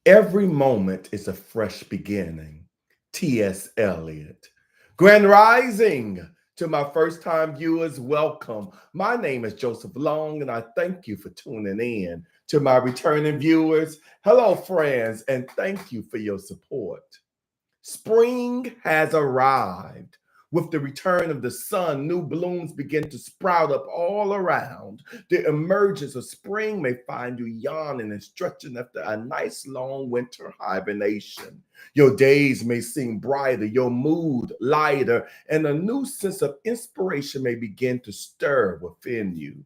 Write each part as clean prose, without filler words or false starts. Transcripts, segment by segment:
Every moment is a fresh beginning. T.S. Eliot. Grand Rising to my first time viewers, welcome. My name is Joseph Long, and I thank you for tuning in. To my returning viewers, hello, friends, and thank you for your support. Spring has arrived. With the return of the sun, new blooms begin to sprout up all around. The emergence of spring may find you yawning and stretching after a nice long winter hibernation. Your days may seem brighter, your mood lighter, and a new sense of inspiration may begin to stir within you.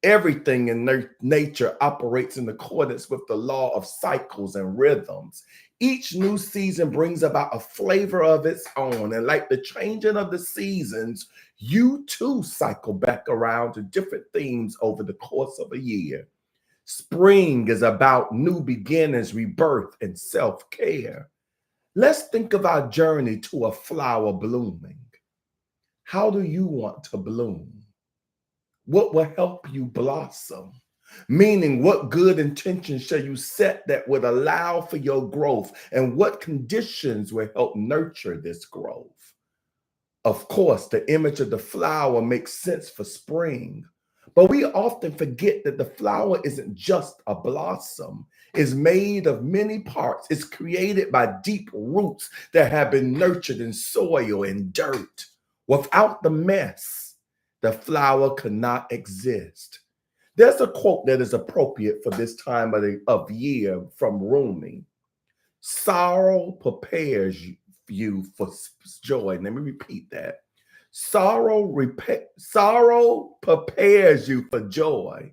Everything in nature operates in accordance with the law of cycles and rhythms. Each new season brings about a flavor of its own. And like the changing of the seasons, you too cycle back around to different themes over the course of a year. Spring is about new beginnings, rebirth, and self care. Let's think of our journey to a flower blooming. How do you want to bloom? What will help you blossom? Meaning, what good intentions shall you set that would allow for your growth, and what conditions will help nurture this growth? Of course, the image of the flower makes sense for spring, but we often forget that the flower isn't just a blossom. It's made of many parts. It's created by deep roots that have been nurtured in soil and dirt. Without the mess, the flower could not exist. There's a quote that is appropriate for this time of year from Rumi. Sorrow prepares you for joy. Let me repeat that. Sorrow prepares you for joy.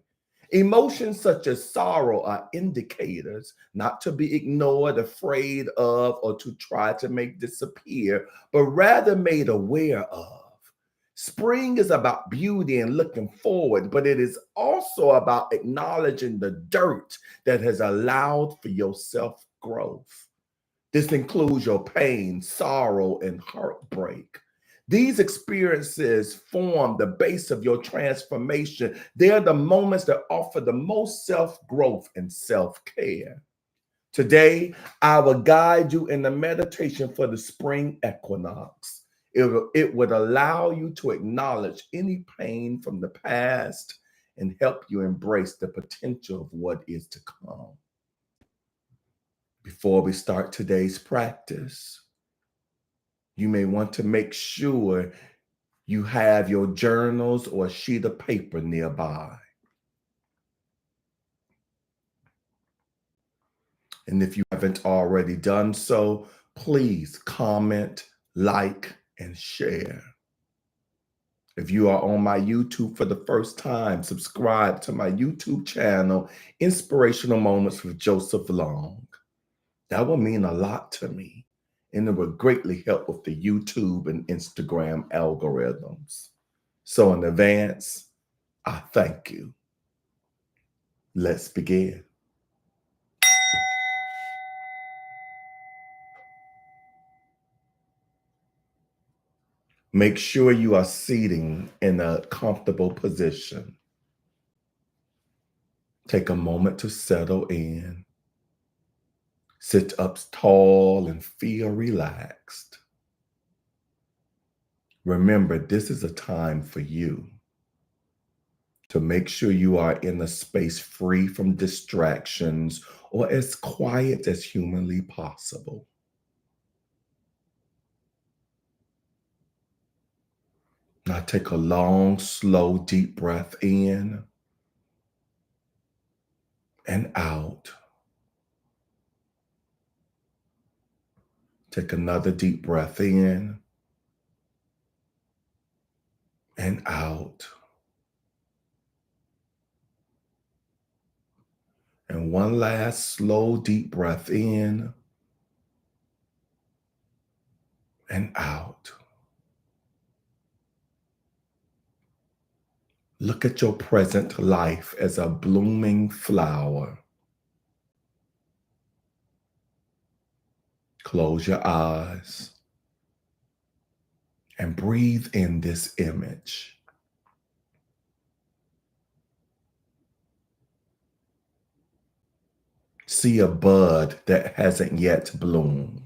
Emotions such as sorrow are indicators not to be ignored, afraid of, or to try to make disappear, but rather made aware of. Spring is about beauty and looking forward, but it is also about acknowledging the dirt that has allowed for your self growth. This includes your pain, sorrow, and heartbreak. These experiences form the base of your transformation. They are the moments that offer the most self growth and self care. Today, I will guide you in the meditation for the spring equinox. It would allow you to acknowledge any pain from the past and help you embrace the potential of what is to come. Before we start today's practice, you may want to make sure you have your journals or a sheet of paper nearby. And if you haven't already done so, please comment, like, and share. If you are on my YouTube for the first time, subscribe to my YouTube channel, Inspirational Moments with Joseph Long. That will mean a lot to me, and it will greatly help with the YouTube and Instagram algorithms. So in advance, I thank you. Let's begin. Make sure you are sitting in a comfortable position. Take a moment to settle in. Sit up tall and feel relaxed. Remember, this is a time for you to make sure you are in a space free from distractions or as quiet as humanly possible. Now take a long, slow, deep breath in and out. Take another deep breath in and out. And one last slow, deep breath in and out. Look at your present life as a blooming flower. Close your eyes and breathe in this image. See a bud that hasn't yet bloomed.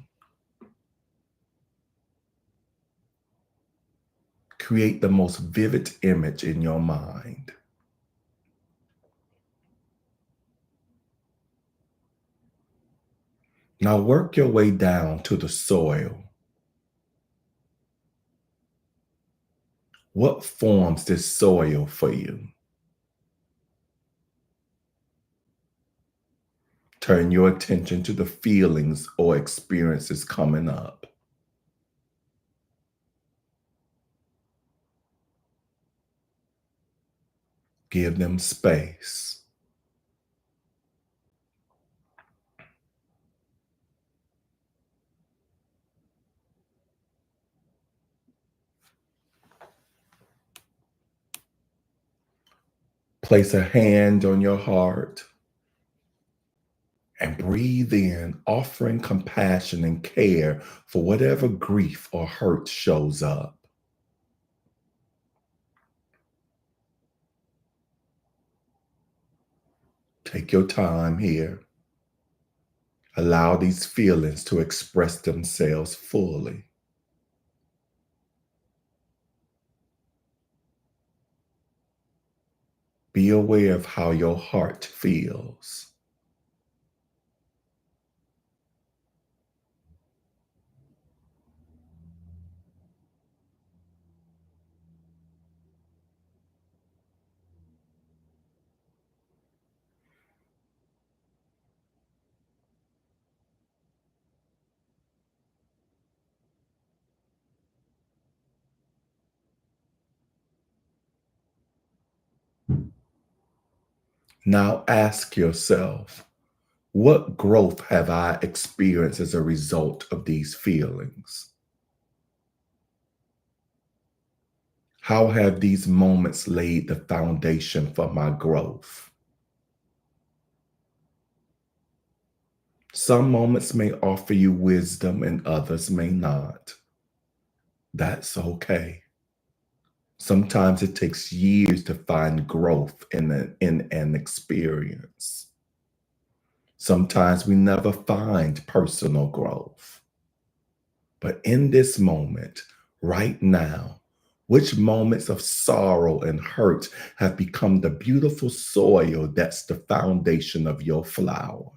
Create the most vivid image in your mind. Now work your way down to the soil. What forms this soil for you? Turn your attention to the feelings or experiences coming up. Give them space. Place a hand on your heart and breathe in, offering compassion and care for whatever grief or hurt shows up. Take your time here. Allow these feelings to express themselves fully. Be aware of how your heart feels. Now ask yourself, what growth have I experienced as a result of these feelings? How have these moments laid the foundation for my growth? Some moments may offer you wisdom and others may not. That's okay. Sometimes it takes years to find growth in an experience. Sometimes we never find personal growth. But in this moment, right now, which moments of sorrow and hurt have become the beautiful soil that's the foundation of your flower?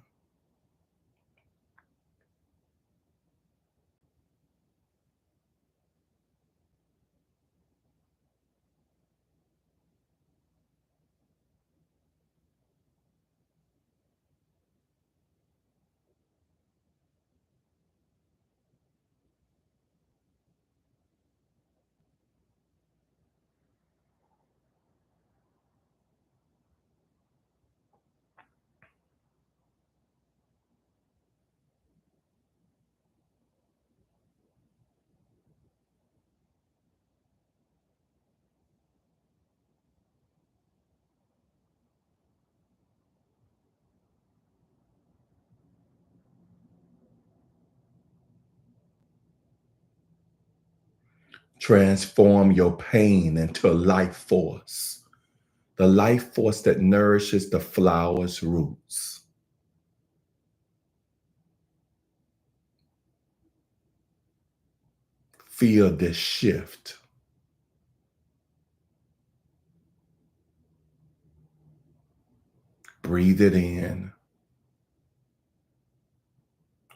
Transform your pain into a life force, the life force that nourishes the flower's roots. Feel this shift. Breathe it in.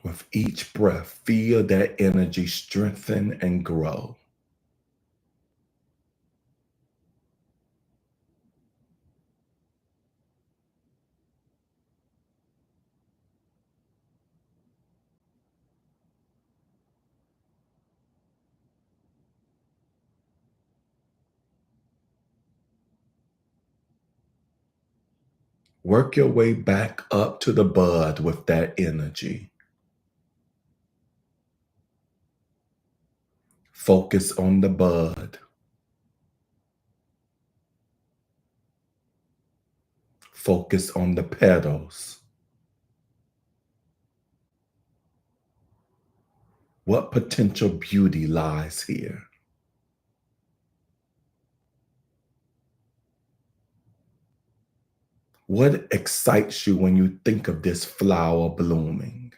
With each breath, feel that energy strengthen and grow. Work your way back up to the bud with that energy. Focus on the bud. Focus on the petals. What potential beauty lies here? What excites you when you think of this flower blooming?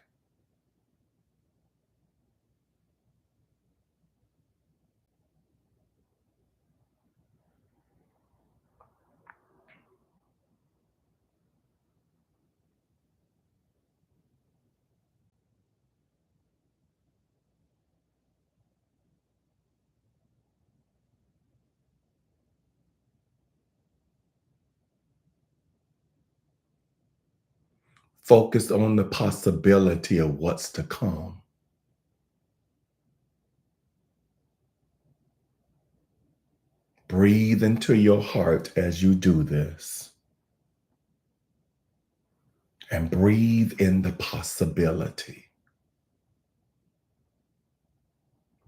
Focus on the possibility of what's to come. Breathe into your heart as you do this, and breathe in the possibility.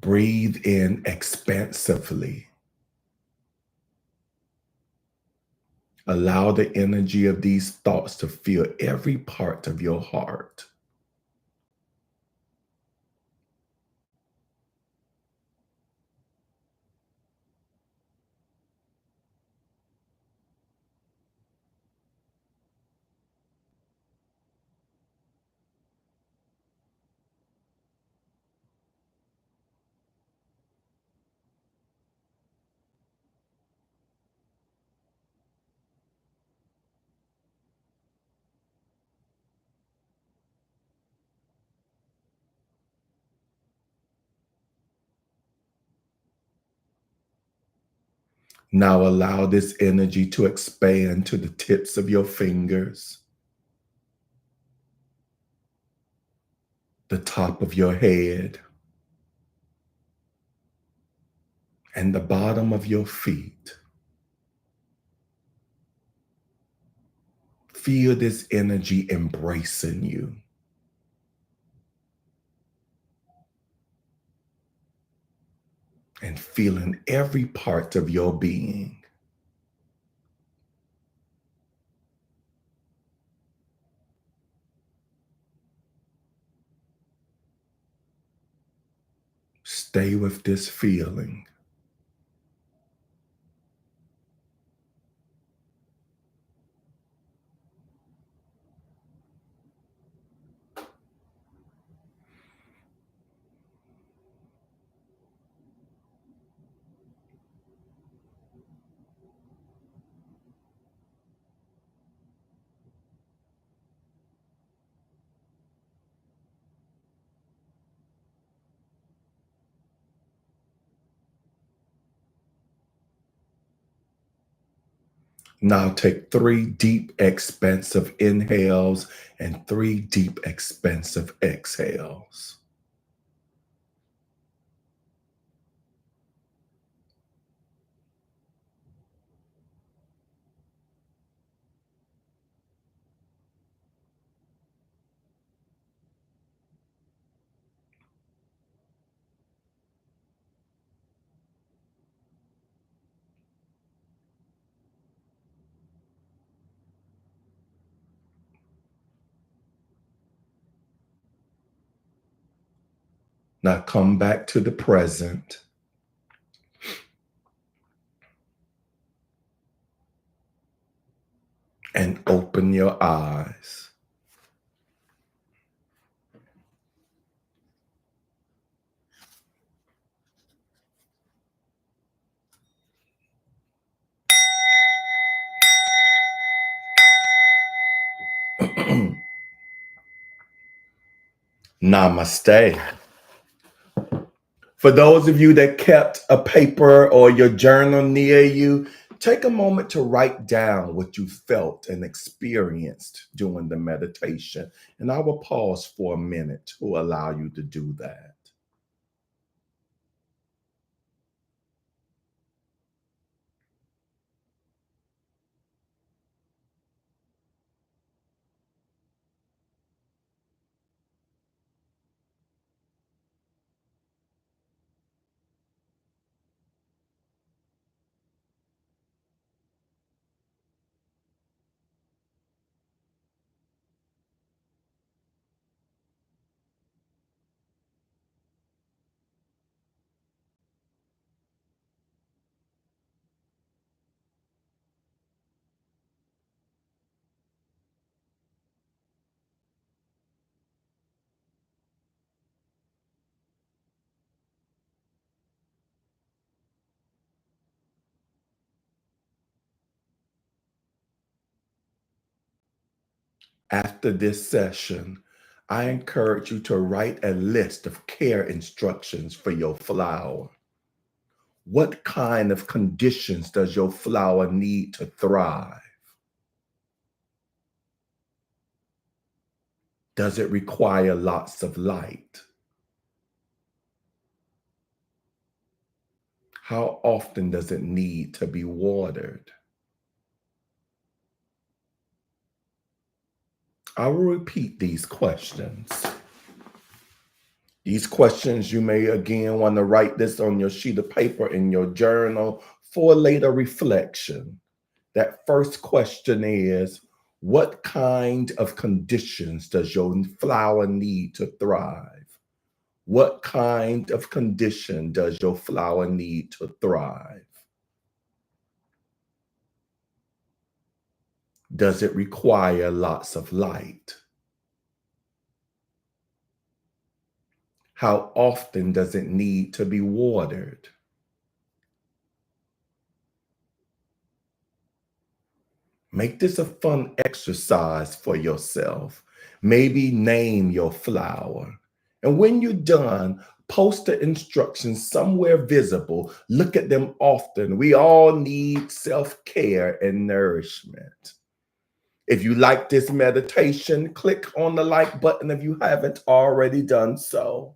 Breathe in expansively. Allow the energy of these thoughts to fill every part of your heart. Now allow this energy to expand to the tips of your fingers, the top of your head, and the bottom of your feet. Feel this energy embracing you. And feeling every part of your being. Stay with this feeling. Now take 3 deep, expansive inhales and 3 deep, expansive exhales. Now come back to the present and open your eyes. Namaste. For those of you that kept a paper or your journal near you, take a moment to write down what you felt and experienced during the meditation. And I will pause for a minute to allow you to do that. After this session, I encourage you to write a list of care instructions for your flower. What kind of conditions does your flower need to thrive? Does it require lots of light? How often does it need to be watered? I will repeat these questions. These questions, you may again want to write this on your sheet of paper in your journal for later reflection. That first question is, what kind of conditions does your flower need to thrive? What kind of condition does your flower need to thrive? Does it require lots of light? How often does it need to be watered? Make this a fun exercise for yourself. Maybe name your flower. And when you're done, post the instructions somewhere visible. Look at them often. We all need self-care and nourishment. If you like this meditation, click on the like button if you haven't already done so.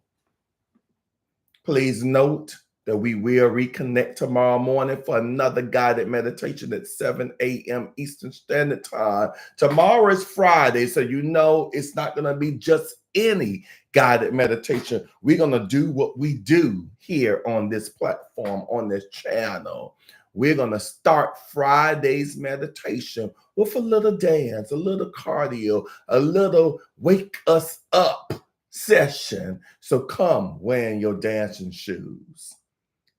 Please note that we will reconnect tomorrow morning for another guided meditation at 7 a.m. Eastern Standard Time. Tomorrow is Friday, so you know it's not going to be just any guided meditation. We're going to do what we do here on this platform, on this channel. We're going to start Friday's meditation with a little dance, a little cardio, a little wake us up session. So come wearing your dancing shoes.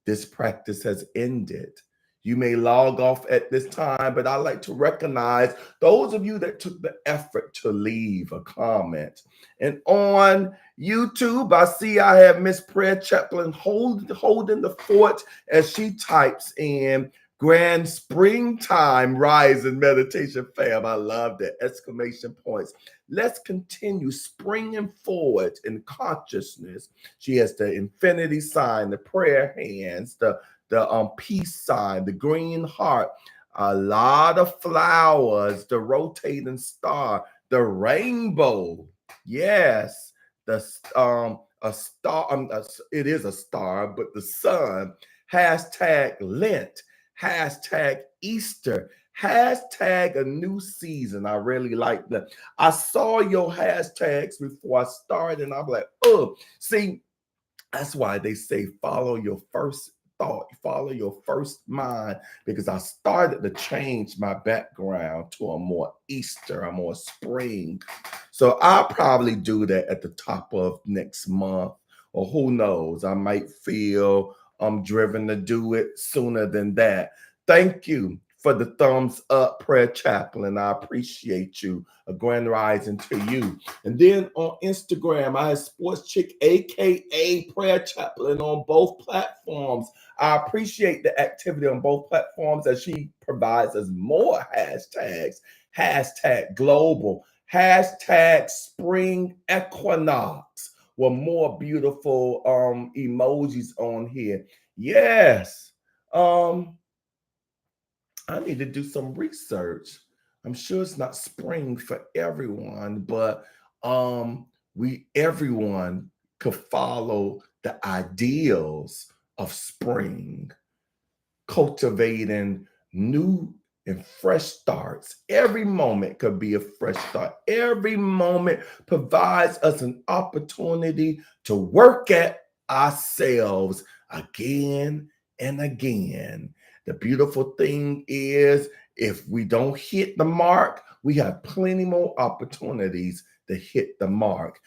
This practice has ended. You may log off at this time, but I like to recognize those of you that took the effort to leave a comment. And on YouTube, I see I have Miss Prayer Chaplain holding the fort as she types in grand springtime rising meditation fam. I love that exclamation points. Let's continue springing forward in consciousness. She has the infinity sign, the prayer hands, the peace sign, the green heart, a lot of flowers, the rotating star, the rainbow. Yes, the a star. It is a star, but the sun. Hashtag Lent. Hashtag Easter. Hashtag a new season. I really like that. I saw your hashtags before I started, and I'm like, oh, see, that's why they say follow your first thought, follow your first mind, because I started to change my background to a more Easter, a more spring. So I'll probably do that at the top of next month, or who knows, I might feel I'm driven to do it sooner than that. Thank you for the thumbs up, Prayer Chaplain. I appreciate you. A grand rising to you. And then on Instagram, I have Sports Chick, aka Prayer Chaplain, on both platforms. I appreciate the activity on both platforms as she provides us more hashtags. Hashtag global, hashtag spring equinox, with more beautiful emojis on here. Yes. I need to do some research. I'm sure it's not spring for everyone, but we everyone could follow the ideals of spring, cultivating new and fresh starts. Every moment could be a fresh start. Every moment provides us an opportunity to work at ourselves again and again. The beautiful thing is, if we don't hit the mark, we have plenty more opportunities to hit the mark.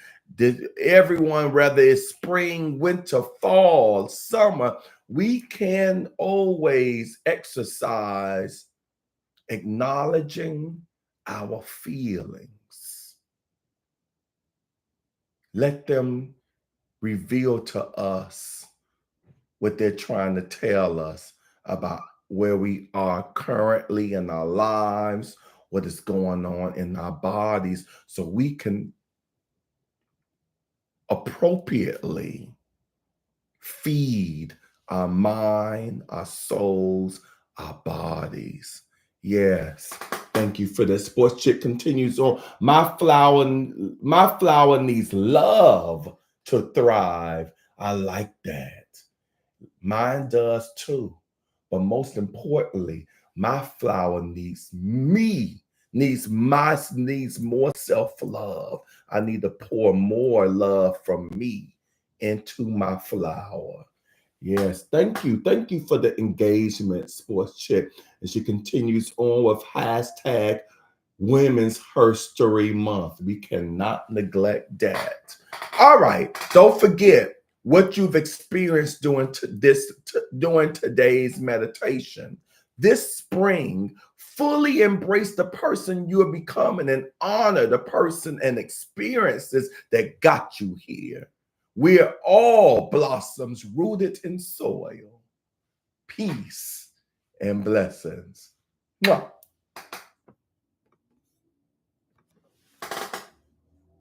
Everyone, whether it's spring, winter, fall, summer, we can always exercise acknowledging our feelings. Let them reveal to us what they're trying to tell us about where we are currently in our lives, what is going on in our bodies so we can appropriately feed our mind, our souls, our bodies. Yes. Thank you for this. Sports Chick continues on. My flower needs love to thrive. I like that. Mine does too. But most importantly, my flower needs me, needs more self-love. I need to pour more love from me into my flower. Yes, thank you. Thank you for the engagement, Sports Chick. And she continues on with hashtag Women's History Month. We cannot neglect that. All right, don't forget what you've experienced during today's meditation. This spring, fully embrace the person you are becoming and honor the person and experiences that got you here. We're all blossoms rooted in soil. Peace and blessings. Mwah.